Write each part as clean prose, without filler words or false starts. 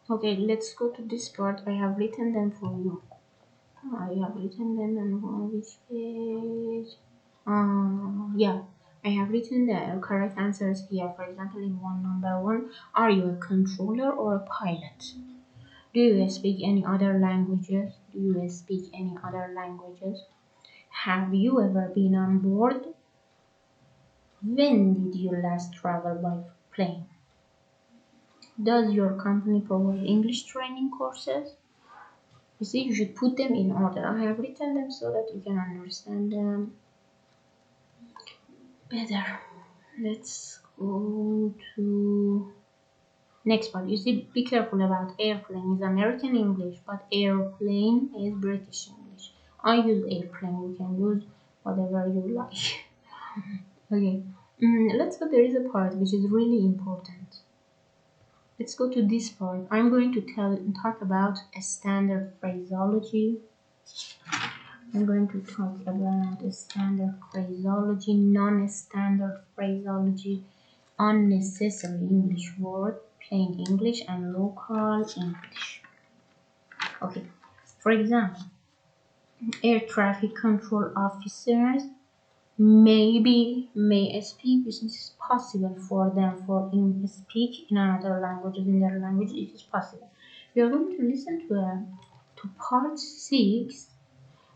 Okay, let's go to this part. I have written them for you. I have written them on which page? Yeah, I have written the correct answers here. For example, in number one, are you a controller or a pilot? Do you speak any other languages? Do you speak any other languages? Have you ever been on board? When did you last travel by plane? Does your company provide English training courses? You see, you should put them in order. I have written them so that you can understand them better. Let's go to next part. You see, be careful about airplane is American English, but airplane is British English. I use airplane. You can use whatever you like. Okay. Let's go. There is a part which is really important. Let's go to this part. I'm going to talk about a standard phraseology. I'm going to talk about a standard phraseology, non-standard phraseology, unnecessary English word, plain English, and local English. Okay, for example, air traffic control officers may speak, which is possible for them for speak in another languages, in their language, it is possible. We are going to listen to part 6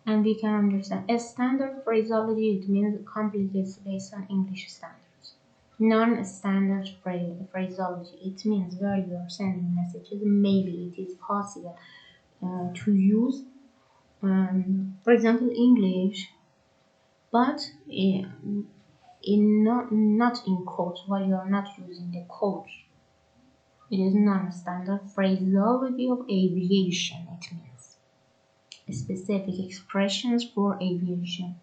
and we can understand. A standard phraseology, it means completely based on English standards. Non-standard phraseology, it means where you are sending messages, maybe it is possible to use, for example, English, but not in quotes, while you are not using the quotes. It is non-standard phraseology of aviation, it means specific expressions for aviation.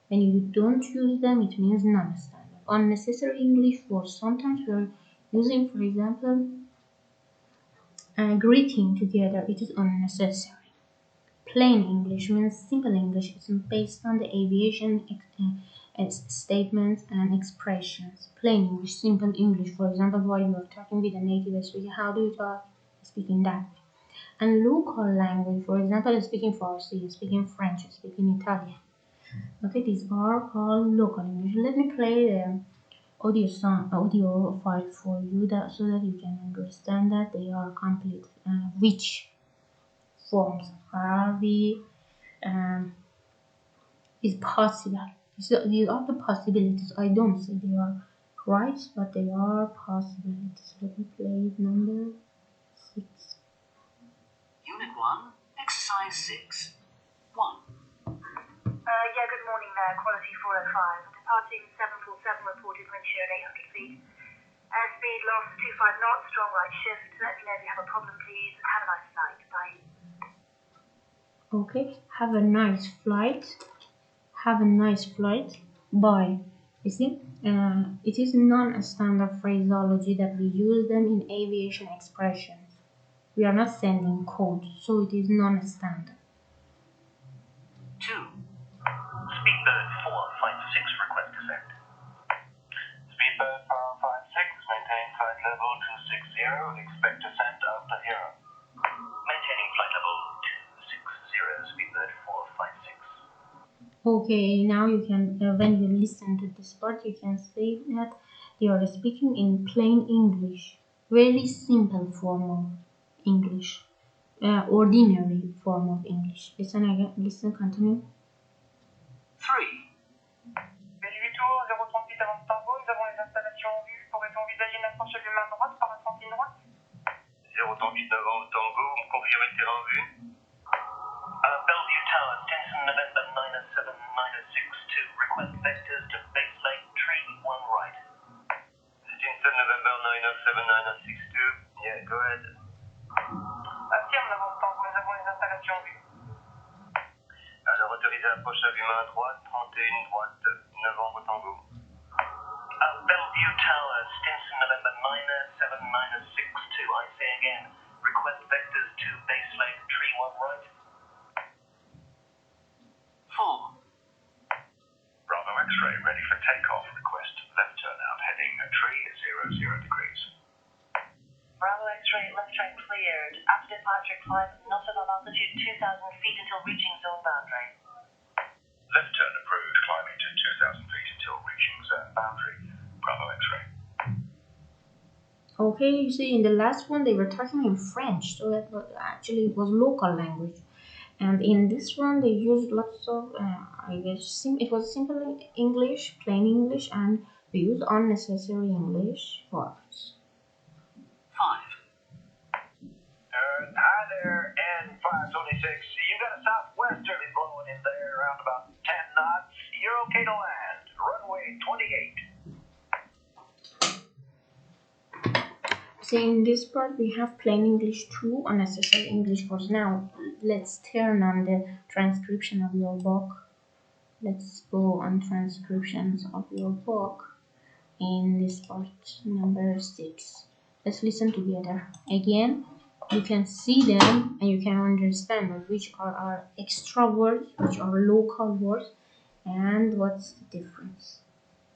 When you don't use them, it means non-standard. Unnecessary English words. Sometimes we are using, for example, greeting together. It is unnecessary. Plain English means simple English. It's based on the aviation statements and expressions. Plain English, simple English. For example, while you are talking with a native speaker, how do you talk? Speaking that. And local language, for example, speaking Farsi, speaking French, speaking Italian. Okay, these are all local English. Let me play the audio file for you so that you can understand that they are complete. Which forms are we is possible? So these are the possibilities. I don't say they are right, but they are possibilities. Let me play number 6. Unit 1, Exercise 6. 1. Yeah, good morning there, Quality 405. Departing 747 reported wind shear at 800 feet. Airspeed lost 25 knots, strong right shift. Let me know if you have a problem, please. Have a nice flight. Bye. Okay, have a nice flight. Have a nice flight. Bye. You see, it is non-standard phraseology that we use them in aviation expressions. We are not sending code, so it is non-standard. 2. Speedbird 456 request descent. Speedbird 456, maintain flight level 260, expect descent after Hero. Maintaining flight level 260, Speedbird 456. Okay, now you can, when you listen to this part, you can say that they are speaking in plain English, very simple form of English, ordinary form of English. Listen again, listen, continue. 3. Bellevue Tour, 038 avant Tango, nous avons les installations en vue. Pourrait-on envisager une approche de main droite par la sortie droite? 038 avant Tango, confirmez le terrain en vue. Bellevue Tower, Stinson, November 97-62, request vectors to base lake tree 1 right. Stinson, November 907-962, yeah, go ahead. Affirme avant Tango, nous avons les installations en vue. Alors autorisé approche à vue main droite, 31 droite, Novembre Tango. Bellevue Tower, Stinson, November 97-62, I say again, request vectors to base lake tree 1 right. 4. Bravo X-ray, ready for takeoff. Request left turnout, heading tree 00 degrees. Bravo X-ray, left train cleared. After departure, climb not above altitude 2,000 feet until reaching zone boundary. Left turn approved, climbing to 2,000 feet until reaching zone boundary. Bravo X-ray. Okay, you see, in the last one they were talking in French, so that was actually it was local language, and in this one they used lots of, I guess, it was simple English, plain English, and they used unnecessary English words. 5. Hi there, N526. You got a southwesterly blowing in there around about 10 knots. You're okay to land. Runway 28. So in this part we have plain English 2, unnecessary English words. Now let's turn on the transcription of your book. Let's go on transcriptions of your book in this part number 6. Let's listen together. Again, you can see them and you can understand which are our extra words, which are local words, and what's the difference.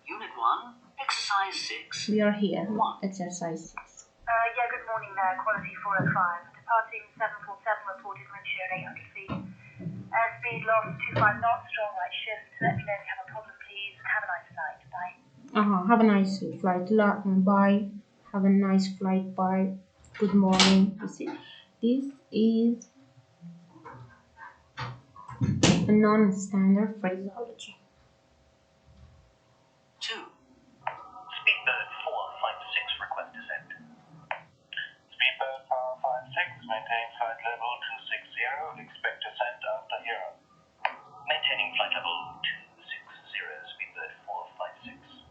Unit 1, exercise 6. We are here, exercise 6. Yeah, good morning there, quality 405. Departing 747, reported wind shear at 800 feet. Speed lost 25 knots, strong right shift. Let me know if you have a problem, please. Have a nice flight. Bye. Have a nice flight. Bye. Have a nice flight. Bye. Good morning. You see, this is a non-standard phraseology. 2. Speedbird 456, request descent. Speedbird 456, maintain flight level 260, expect descent after Hero. Maintaining flight level 260, Speedbird 456.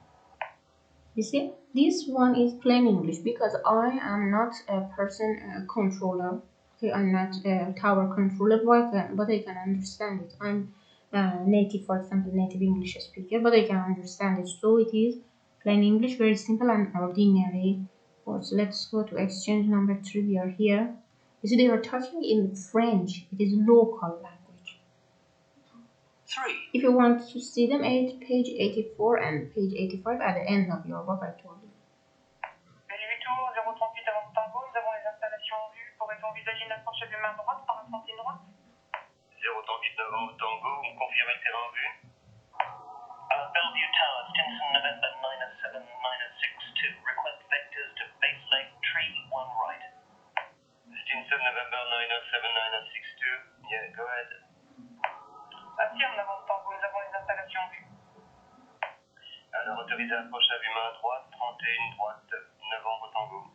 You see, this one is plain English because I am not a person controller. Okay, I'm not a tower controller, but I can understand it. I'm native, for example, native English speaker, but I can understand it. So it is plain English, very simple and ordinary words. Let's go to exchange number 3. We are here. You see, they are talking in French. It is local language. 3. If you want to see them, page 84 and page 85 at the end of your book, I told you. Bellevue Tour, 038 avant Tango, nous avons les installations en vue. Pourrait-on envisager une approche à vue main droite par un sentier droite? 038 avant Tango, vous confirmez le terrain en vue? Bellevue Tower, Stinson, November 907-962. Request vectors to base leg tree 1 right. Stinson, November 907-962. Yeah, go ahead. Affirme avant Tango, nous avons les installations en vue. Alors, autorisé approche à vue main droite, 31 droite, 9 ans Tango.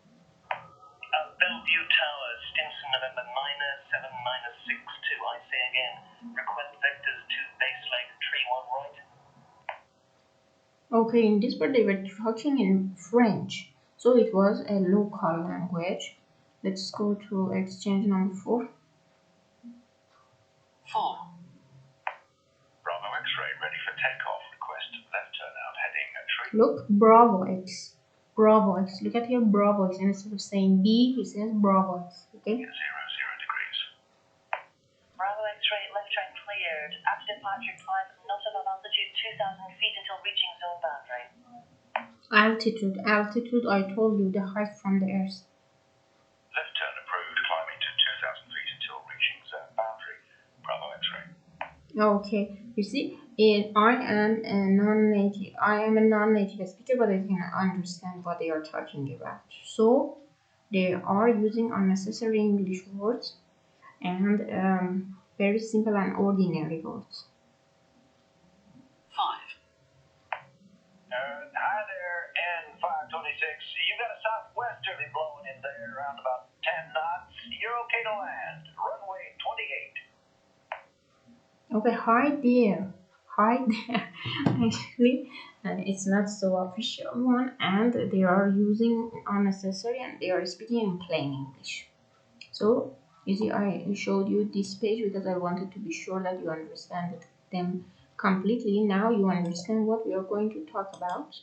Bellevue Tower, Stinson, November 907-962. I say again, request vectors to base leg tree 1 right. Okay, in this part they were talking in French, so it was a local language. Let's go to exchange number 4. 4. Bravo X-ray, ready for takeoff. Request left turnout heading tree. Look, Bravo X. Bravo X. Look at here, Bravo X. Instead of saying B, he says Bravo X. Okay? 0 degrees. Bravo X-ray, left train cleared. After departure, climb not above altitude 2,000 feet until reaching zone boundary. Altitude, I told you, the height from the earth. Left turn approved, climbing to 2,000 feet until reaching zone boundary. Bravo X-ray. Okay, you see, I am a non-native speaker, but I can understand what they are talking about. So they are using unnecessary English words and very simple and ordinary words. 5. Hi there, N526. You got a southwesterly blowing in there around about 10 knots. You're okay to land. Runway 28. Okay, hi there. Actually, it's not so official one, and they are using unnecessary and they are speaking in plain English. So you see, I showed you this page because I wanted to be sure that you understand them completely. Now you understand what we are going to talk about.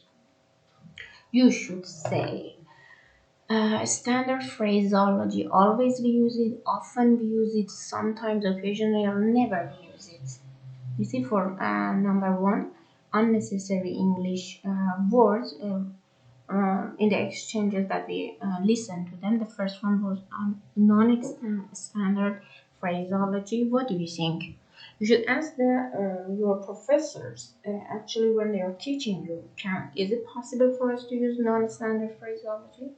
You should say standard phraseology. Always we use it, often we use it, sometimes, occasionally, or never we use it. You see, for number 1, unnecessary English words. in the exchanges that we listened to them. The first one was on non-standard phraseology. What do you think? You should ask your professors actually when they are teaching you. Is it possible for us to use non-standard phraseology?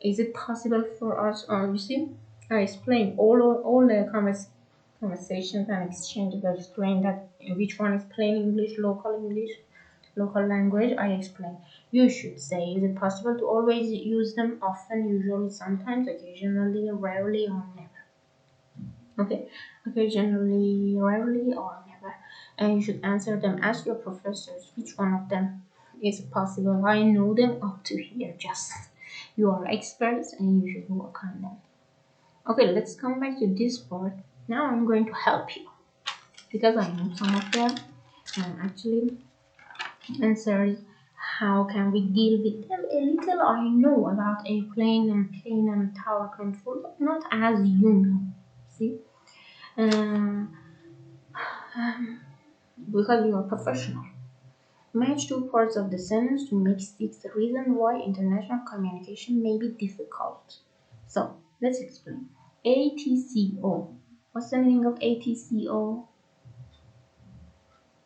Is it possible for us? You see, I explained all the conversations and exchanges. I explained that which one is plain English, local language. I explained. You should say, is it possible to always use them? Often, usually, sometimes, occasionally, rarely, or never. Okay, occasionally, rarely, or never. And you should answer them. Ask your professors which one of them is possible. I know them up to here. Just you are experts and you should work on them. Okay, let's come back to this part. Now I'm going to help you because I know some of them. And actually, answers how can we deal with them. A little I know about airplane and plane and tower control, but not as you know. See, uh, because you are professional. Match two parts of the sentence to make six the reason why international communication may be difficult. So let's explain. ATCO. What's the meaning of ATCO?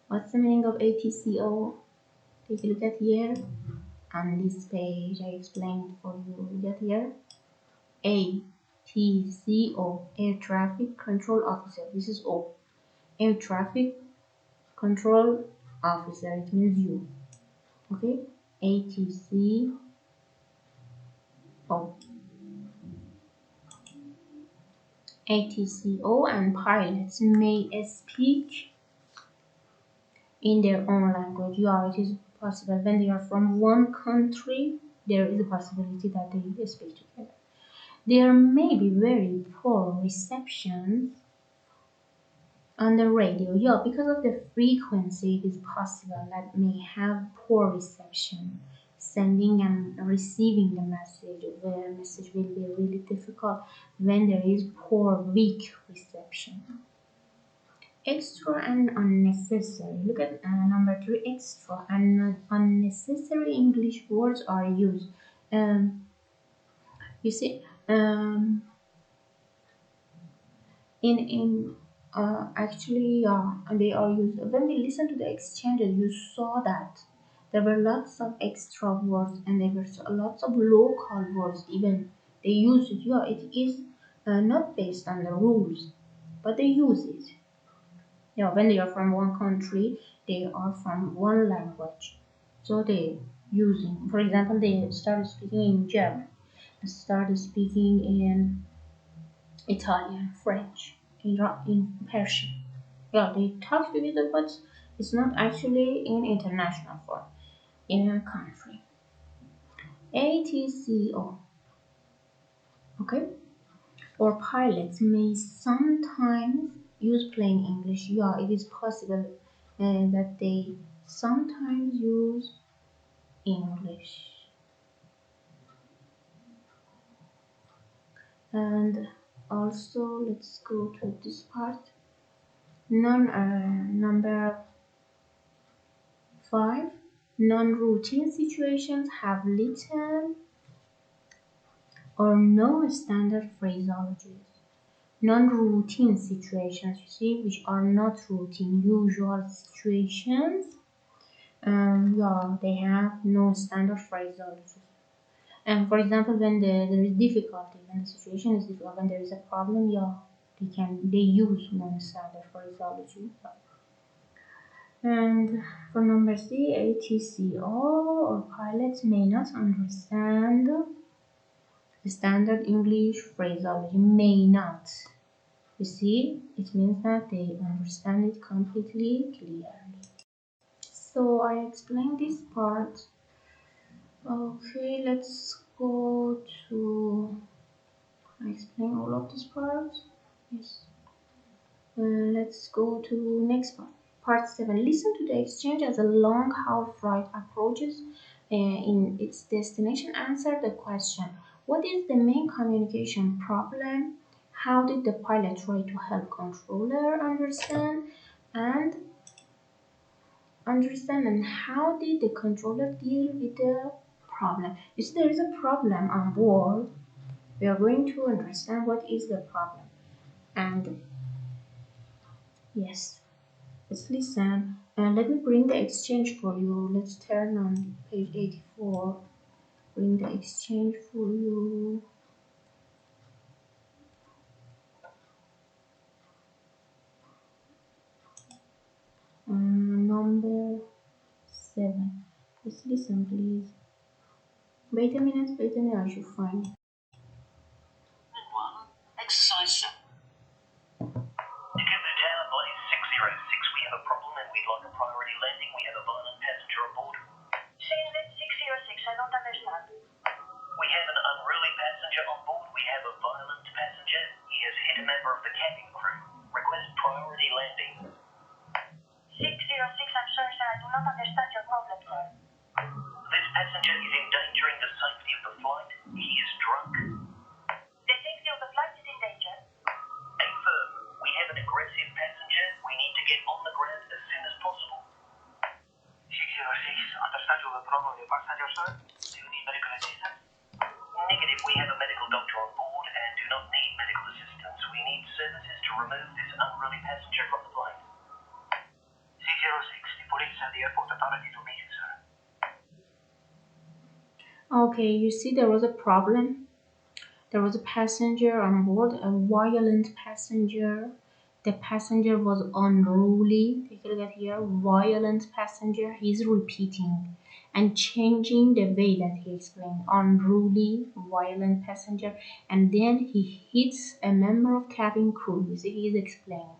What's the meaning of ATCO? Take a look at here. On this page, I explained for you. Look at here. ATCO, Air Traffic Control Officer. This is O. Air Traffic Control Officer. It means you. Okay? ATCO. ATCO and pilots may speak in their own language. Yeah, it is possible when they are from one country, there is a possibility that they speak together. There may be very poor reception on the radio. Yeah, because of the frequency, it is possible that may have poor reception. Sending and receiving the message, the message will be really difficult when there is poor, weak reception. Extra and unnecessary. Look at number 3. Extra and unnecessary English words are used. You see, in actually they are used when we listen to the exchanges. You saw that there were lots of extra words and there were lots of local words. Even they use it. Yeah, it is not based on the rules, but they use it. Yeah, when they are from one country, they are from one language, so they using. For example, they started speaking in German, they started speaking in Italian, French, in Persian. Yeah, they talk together, but it's not actually in international form in a country. ATCO, okay? Or pilots may sometimes use plain English. Yeah, it is possible that they sometimes use English. And also, let's go to this part. Number 5. Non-routine situations have little or no standard phraseologies. Non-routine situations, you see, which are not routine, usual situations, yeah, they have no standard phraseologies. And for example, when there is difficulty, when the situation is difficult, when there is a problem, yeah, they use non-standard phraseology. And for number C, ATCO or pilots may not understand the standard English phraseology. May not. You see, it means that they understand it completely clearly. So I explained this part. Okay, let's go to. I explain all of these parts. Yes. Let's go to next part. Part 7. Listen to the exchange as a long-haul flight approaches in its destination. Answer the question. What is the main communication problem? How did the pilot try to help controller understand and how did the controller deal with the problem. You see, there is a problem on board. We are going to understand what is the problem. And yes, let's listen. And let me bring the exchange for you. Let's turn on page 84. Bring the exchange for you. Number 7. Let's listen, please. Wait a minute, I should find it. Exercise 7. Together tower, Blaze 606. We have a problem and we'd like a priority landing. We have a violent passenger on board. Shenzhen 606, I don't understand. We have an unruly passenger on board. We have a violent passenger. He has hit a member of the cabin crew. Request priority landing. 606, I'm sorry, sir, I do not understand your problem, sir. This passenger is endangering the safety of the flight. He is drunk. The safety of the flight is in danger. Affirm. We have an aggressive passenger. We need to get on the ground as soon as possible. 606, understand you have a problem with your passenger, sir? Do you need medical assistance? Negative. We have a medical doctor on board and do not need medical assistance. We need services to remove this unruly passenger from the plane. 606, the police and the airport authorities will meet you, sir. Okay, you see, there was a problem. There was a passenger on board, a violent passenger. The passenger was unruly. Take a look at here, violent passenger. He's repeating and changing the way that he explained. Unruly, violent passenger. And then he hits a member of cabin crew. You see, he's explaining.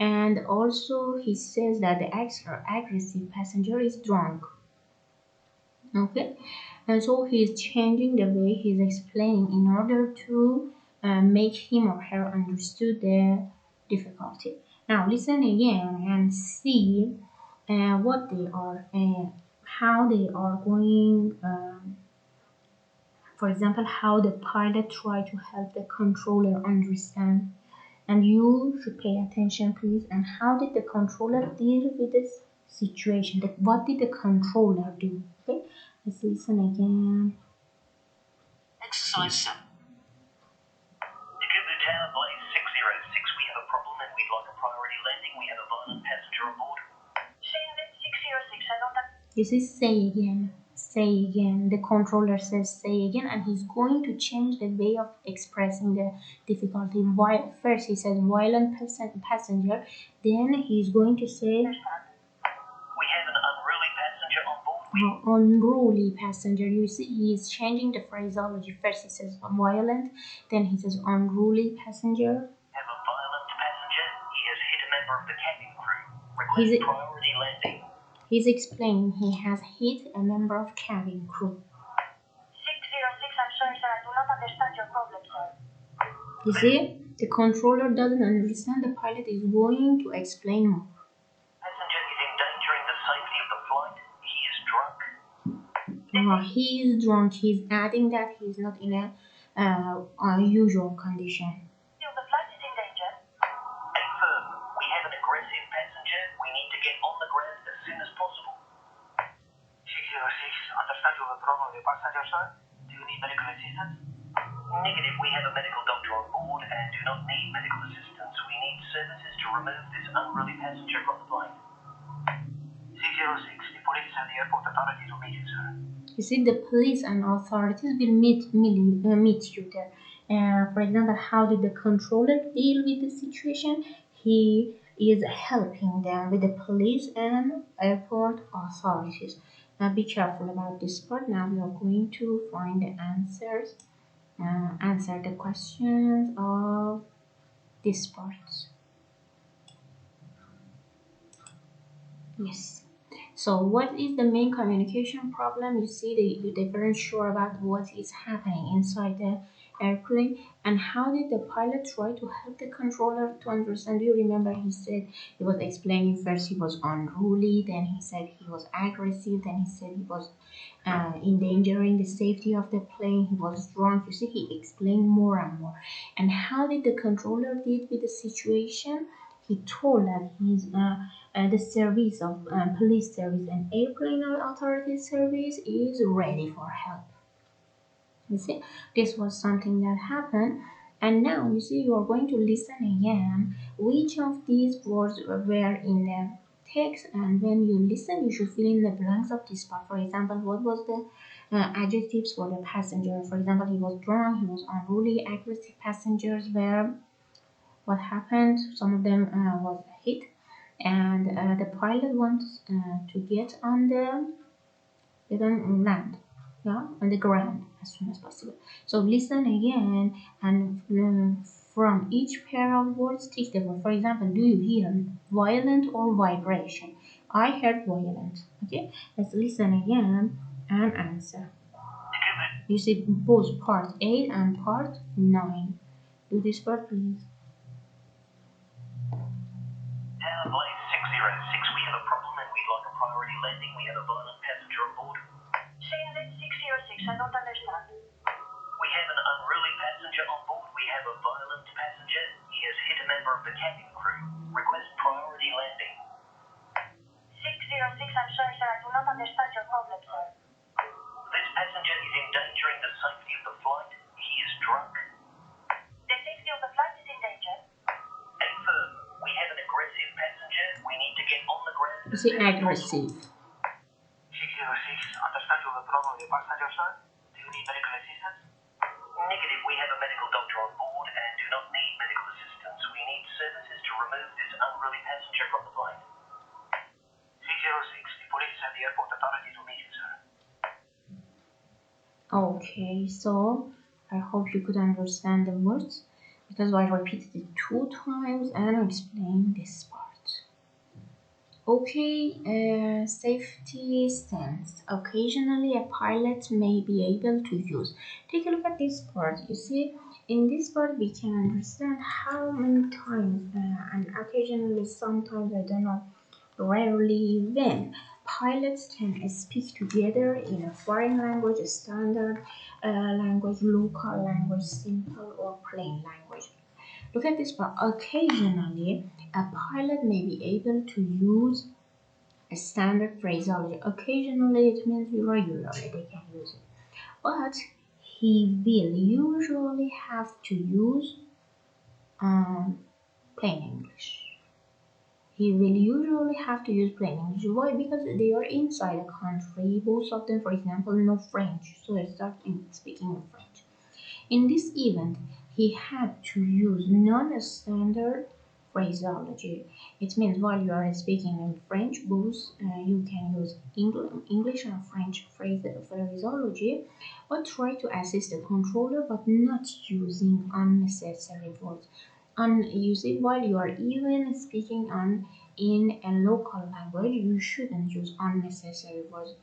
And also he says that the extra aggressive passenger is drunk. Okay, and so he's changing the way he's explaining in order to make him or her understood the difficulty. Now listen again and see what they are, how they are going, for example, how the pilot try to help the controller understand. And you should pay attention, please. And how did the controller deal with this situation? What did the controller do? Okay, let's listen again. Exercise 7. Together tower, Blaze 606. We have a problem and we'd like a priority landing. We have a violent passenger on board. Shenzhen 606, I don't understand. This is say again. Say again. The controller says say again, and he's going to change the way of expressing the difficulty. While first he says violent passenger, then he's going to say We have an unruly passenger on board. unruly passenger. You see, he's changing the phraseology. First he says violent, then he says unruly passenger. Have a violent passenger. He has hit a member of the cabin crew. Request He's- priority landing. He's explaining he has hit a member of cabin crew. 606, I'm sorry, sir, I do not understand your problem, sir. You see, the controller doesn't understand. The pilot is going to explain more. Passenger is endangering the safety of the flight. He is drunk. He is drunk. He's adding that he's not in a unusual condition. The flight is in danger. Affirm. We have an aggressive passenger. We need to get on the ground as soon as possible. 606, understand you have a problem with your passenger, sir? Do you need medical assistance? Negative. We have a medical doctor on board and do not need medical assistance. We need services to remove this unruly passenger from the plane. 606, the police and the airport authorities will meet you, sir. You see, the police and authorities will meet you there. For example, how did the controller deal with the situation? He is helping them with the police and airport authorities. Now be careful about this part. Now we are going to find the answers, answer the questions of this part. Yes. So what is the main communication problem? You see, they weren't sure about what is happening inside the airplane, and how did the pilot try to help the controller to understand? Do you remember he said he was explaining first he was unruly, then he said he was aggressive, then he said he was endangering the safety of the plane, he was drunk. You see, he explained more and more. And how did the controller deal with the situation? he told that the service of police service and airplane authority service is ready for help. You see, this was something that happened, and now you see you are going to listen again which of these words were in the text, and when you listen you should fill in the blanks of this part. For example, what was the adjectives for the passenger? For example, he was drunk, he was unruly. Aggressive passengers were what happened, some of them was hit, and the pilot wants to get on land, yeah, on the ground as soon as possible. So listen again, and from each pair of words take the word. For example, do you hear violent or vibration? I heard violent. Okay, let's listen again and answer. You see both part 8 and part 9. Do this part, please. Blade 606, we have a problem and we'd like a priority landing. We have a violent passenger on board. Transit 606, I don't understand. We have an unruly passenger on board. We have a violent passenger. He has hit a member of the cabin crew. Request priority landing. 606, I'm sorry, sir. I do not understand your problem, sir. This passenger is endangering the safety of the flight. He is drunk. The safety of the flight is in danger. Affirm. We have an aggressive passenger. We need to get on the ground. You see aggressive. 606, understand you have a problem with your passenger, sir? Do you need medical assistance? Negative. We have a medical doctor on board and do not need medical assistance. We need services to remove this unruly passenger from the flight. 606, the police is at the airport authority to meet you, sir. Okay, so I hope you could understand the words, because I repeated it 2 times and I explained this part. Okay, safety stance. Occasionally, a pilot may be able to use. Take a look at this part. You see, in this part, we can understand how many times, and occasionally, sometimes, I don't know, rarely, when pilots can speak together in a foreign language, a standard language, local language, simple or plain language. Look at this part. Occasionally, a pilot may be able to use a standard phraseology. Occasionally, it means regularly they can use it. But he will usually have to use plain English. He will usually have to use plain English. Why? Because they are inside a country. Both of them, for example, know French, so they start speaking in French. In this event, he had to use non-standard phraseology. It means while you are speaking in French, both you can use English and French phraseology, but try to assist the controller, but not using unnecessary words. You see, while you are even speaking in a local language, you shouldn't use unnecessary words.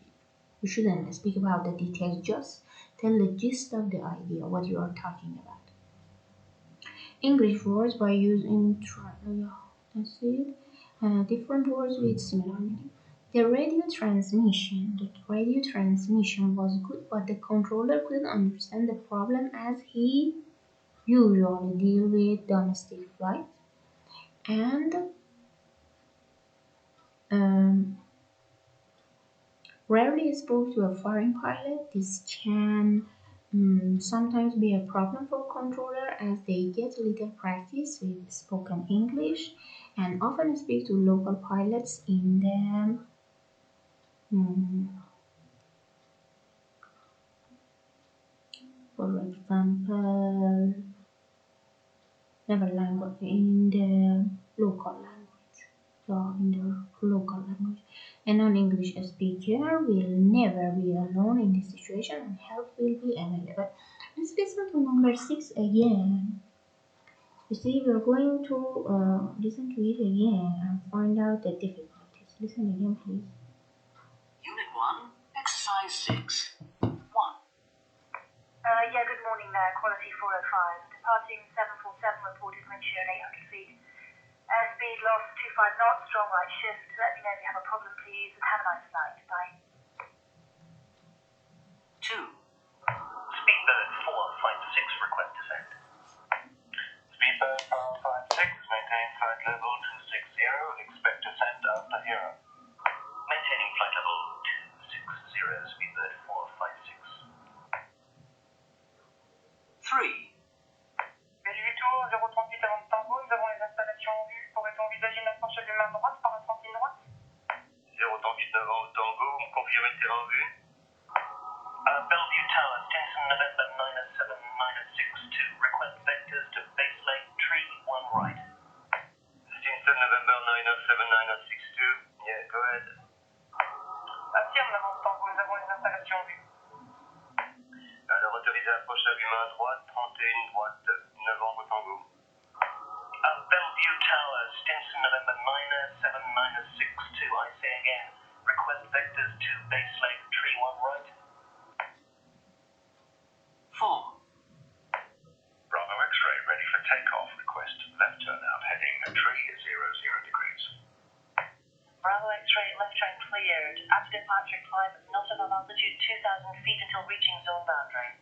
You shouldn't speak about the details, just tell the gist of the idea, what you are talking about. English words by using different words with similar meaning. The radio transmission was good, but the controller couldn't understand the problem as he usually deal with domestic flights and rarely spoke to a foreign pilot. This can sometimes be a problem for controller as they get little practice with spoken English and often speak to local pilots in the for example, never language in the local language. So in the local language. A non-English speaker will never be alone in this situation and help will be available. Let's listen to number 6 again. You see, we're going to listen to it again and find out the difficulties. Listen again, please. Unit 1, Exercise 6. 1. Yeah, good morning there, Quality 405. Departing 747 reported wind shear 800 feet. Speed loss 25 knots, strong right shift. Let me know if you have a problem, please, and have a nice flight. Bye. 2. Speedbird 456, request descent. Speedbird 456, maintain flight level 27. vue. Bellevue Tower, Stinson, November 97962. Request vectors to baselite tree 1 right. Stinson, November 97962. Yeah, go ahead. Affirme la montant, nous avons une installation vue. Alors, autorisé approche à vue main droite, 31 droite, Novembre Tango. Bellevue Tower, Stinson, November 97962. I say again, request vectors to baselite tree 1 right. 4. Bravo X-ray, ready for takeoff. Request left turnout heading tree 00 degrees. Bravo X-ray, left train cleared. After departure, climb not above altitude 2,000 feet until reaching zone boundary.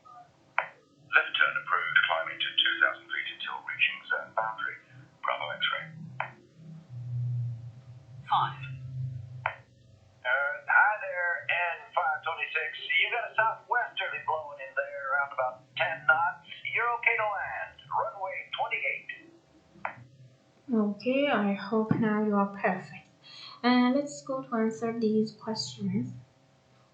Left turn approved, climbing to 2,000 feet until reaching zone boundary. Bravo X-ray. 5. Hi there, N526. You got a southwesterly blowing in there around about 10 knots. You're okay to land. Runway 28. Okay, I hope now you are perfect. And let's go to answer these questions.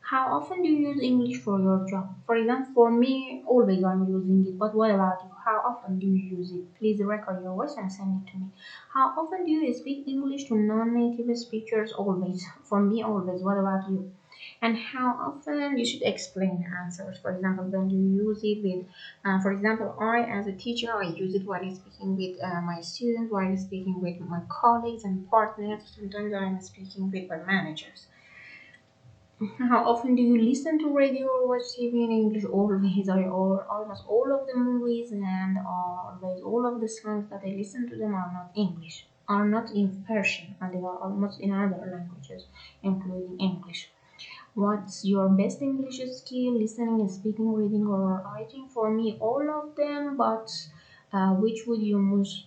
How often do you use English for your job? For example, for me, always I'm using it. But what about you? How often do you use it? Please record your voice and send it to me. How often do you speak English to non-native speakers? Always. For me, always. What about you? And how often you should explain the answers. For example, when you use it with, for example, I as a teacher, I use it while speaking with my students, while speaking with my colleagues and partners. Sometimes I'm speaking with my managers. How often do you listen to radio or watch TV in English? Always, almost all of the movies and always all of the songs that I listen to them are not English, are not in Persian, and they are almost in other languages, including English. What's your best English skill? Listening, speaking, reading, or writing? For me, all of them, but which would you most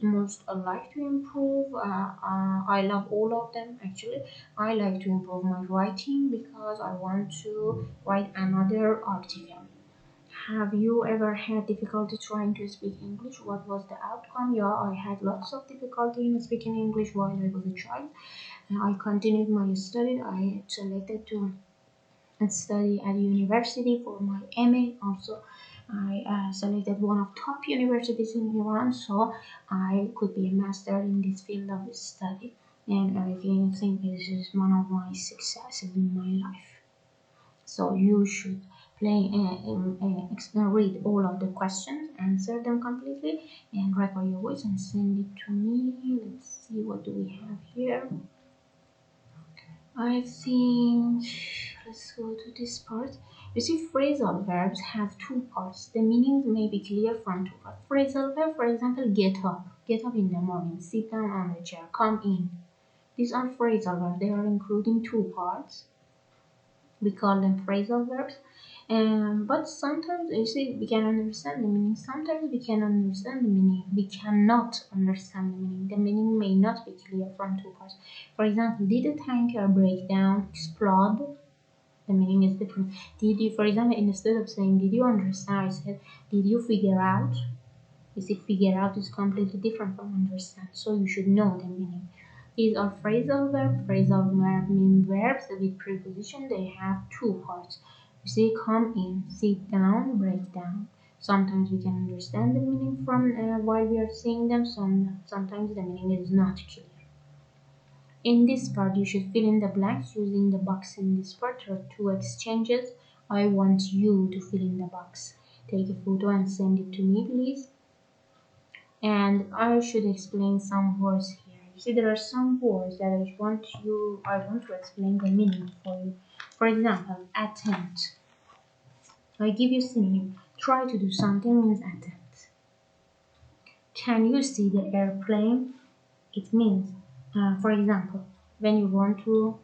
like to improve? I love all of them actually. I like to improve my writing because I want to write another article. Have you ever had difficulty trying to speak English? What was the outcome? Yeah, I had lots of difficulty in speaking English while I was a child. I continued my study. I selected to study at university for my MA. Also, I selected one of top universities in Iran, so I could be a master in this field of study. And I think this is one of my successes in my life. So you should read all of the questions, answer them completely, and record your voice and send it to me. Let's see what do we have here. I think let's go to this part. You see, phrasal verbs have two parts. The meanings may be clear from two parts. Phrasal verb, for example, get up in the morning, sit down on the chair, come in. These are phrasal verbs. They are including two parts. We call them phrasal verbs. But sometimes you see we can understand the meaning. Sometimes we can understand the meaning. We cannot understand the meaning. The meaning may not be clear from two parts. For example, did a tanker break down, explode? The meaning is different. Did you, for example, instead of saying did you understand, I said did you figure out? You see, figure out is completely different from understand. So you should know the meaning. These are phrasal verbs. Phrasal verb mean verbs with preposition. They have two parts. You see, come in, sit down, break down. Sometimes we can understand the meaning from while we are saying them. Sometimes the meaning is not clear. In this part, you should fill in the blanks using the box in this part. There are two exchanges. I want you to fill in the box. Take a photo and send it to me, please. And I should explain some words here. You see, there are some words that I want to explain the meaning for you. For example, attempt. I give you synonym. Try to do something means attempt. Can you see the airplane? It means, for example, when you want to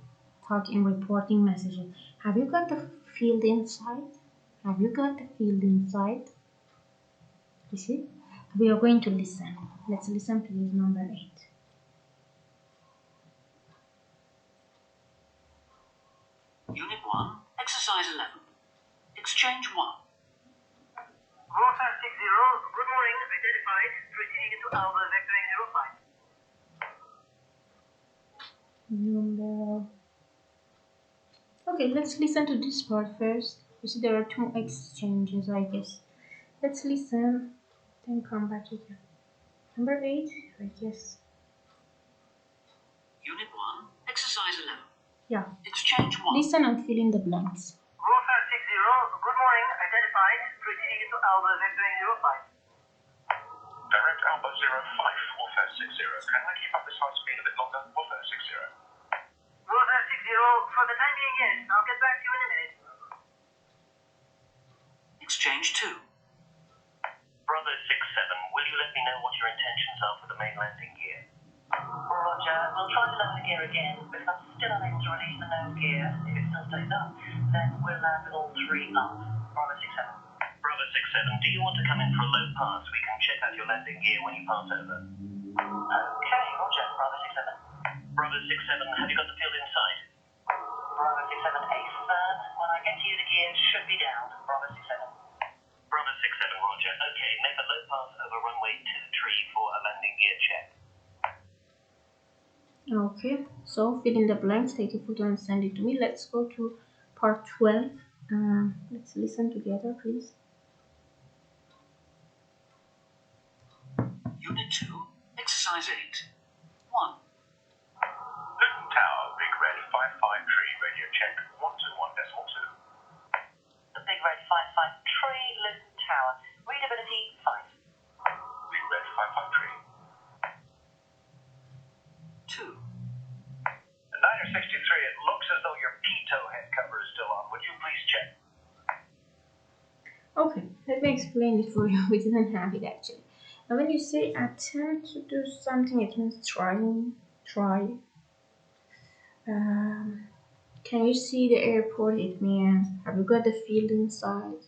talk in reporting messages, have you got the field inside? Have you got the field inside? You see, we are going to listen. Let's listen to this number 8. Unit 1, Exercise 11. Exchange 1. Water 60, good morning, identified, proceeding into Alpha, vectoring 05. Number. Okay, let's listen to this part first. You see, there are two exchanges, I guess. Let's listen, then come back again. Number 8, I guess. Unit 1, Exercise 11. Yeah. Exchange 1. Listen and fill in the blanks. Warfare 60, good morning, identified, proceed to Alpha Victor 05. Direct Alpha 05, Warfare 60. Can I keep up this high speed a bit longer? Warfare 60. Warfare 60, for the time being, yes. I'll get back to you in a minute. Exchange 2. Bravo 67, will you let me know what your intentions are for the main landing gear? Roger, we'll try to lower the gear again, but if I'm still unable to release the nose gear, if it still stays up, then we'll land with all three up. Bravo 67. Bravo 67, do you want to come in for a low pass? We can check out your landing gear when you pass over. Okay, roger, Bravo 67. Bravo 67, have you got the field in sight? Bravo 67, ace firm. When I get to you, the gear should be down. Bravo 67. Bravo 67, roger. Okay, make a low pass over runway 23 for a landing gear check. Okay, so fill in the blanks, take a photo and send it to me. Let's go to part 12. Let's listen together, please. Unit 2, Exercise 8. 1. Luton Tower, Big Red 553, radio check 121.2. The Big Red 553, Luton Tower. Readability 5. Big Red 553. 2. 963, it looks as though your pitot head cover is still on. Would you please check? Okay, let me explain it for you. We didn't have it actually. Now when you say attempt to do something, it means try. Can you see the airport? It means have you got the field inside?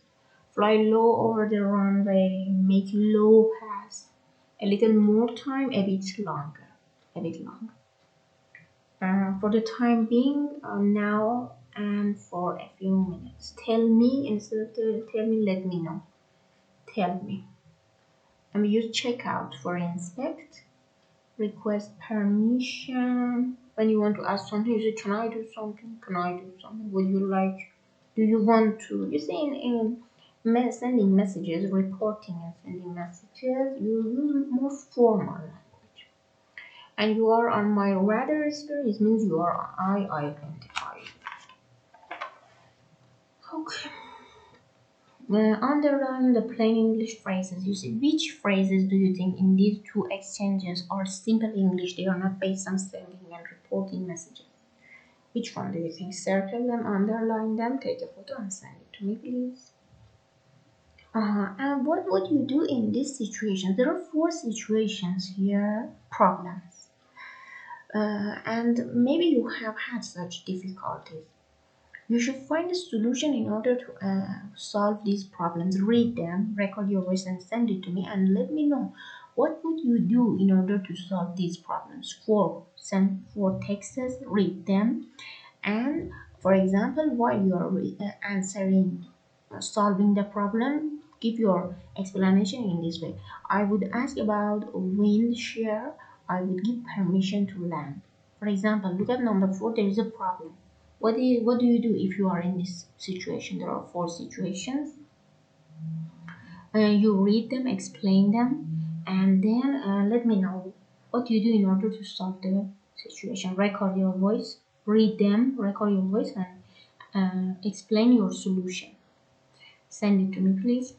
Fly low over the runway, make low pass. A little more time, a bit longer. For the time being, now and for a few minutes. Tell me instead of tell me, let me know. Tell me. And we use checkout for inspect. Request permission. When you want to ask something, you say, can I do something? Can I do something? Would you like? Do you want to? You say in sending messages, reporting and sending messages, you use more formal language. And you are on my radar screen, it means you are I identified. Okay. Underline the plain English phrases. You see, which phrases do you think in these two exchanges are simple English? They are not based on sending and reporting messages. Which one do you think? Circle them, underline them, take a photo and send it to me, please. And what would you do in this situation? There are 4 situations here, problems. And maybe you have had such difficulties. You should find a solution in order to solve these problems. Read them, record your voice and send it to me and let me know what would you do in order to solve these problems. Send 4 texts, read them, and for example, while you are answering, solving the problem, give your explanation in this way. I would ask about wind shear. I would give permission to land. For example, look at number 4. There is a problem. What do you do if you are in this situation? There are 4 situations. You read them, explain them, and then let me know what you do in order to solve the situation. Record your voice, read them, record your voice, and explain your solution. Send it to me, please.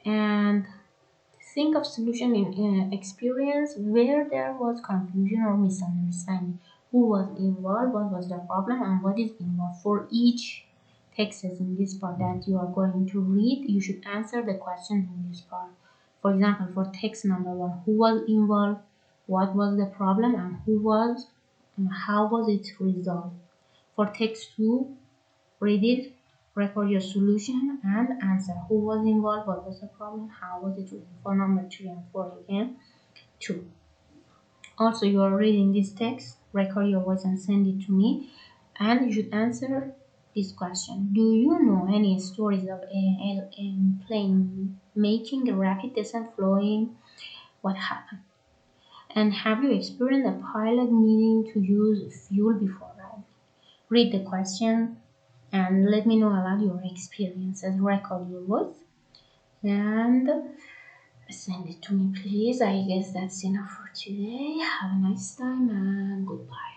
And think of solution in experience where there was confusion or misunderstanding. Who was involved, what was the problem, and what is involved. For each text in this part that you are going to read, you should answer the questions in this part. For example, for text number 1, who was involved, what was the problem, and how was it resolved. For text 2, read it, record your solution, and answer. Who was involved? What was the problem? How was it resolved? For number 3 and 4 again, 2. Also, you are reading this text, record your voice and send it to me, and you should answer this question. Do you know any stories of a plane making a rapid descent flowing? What happened? And have you experienced a pilot needing to use fuel before landing? read the question and let me know about your experiences. Record your voice and send it to me, please. I guess that's enough for today. Have a nice time and goodbye.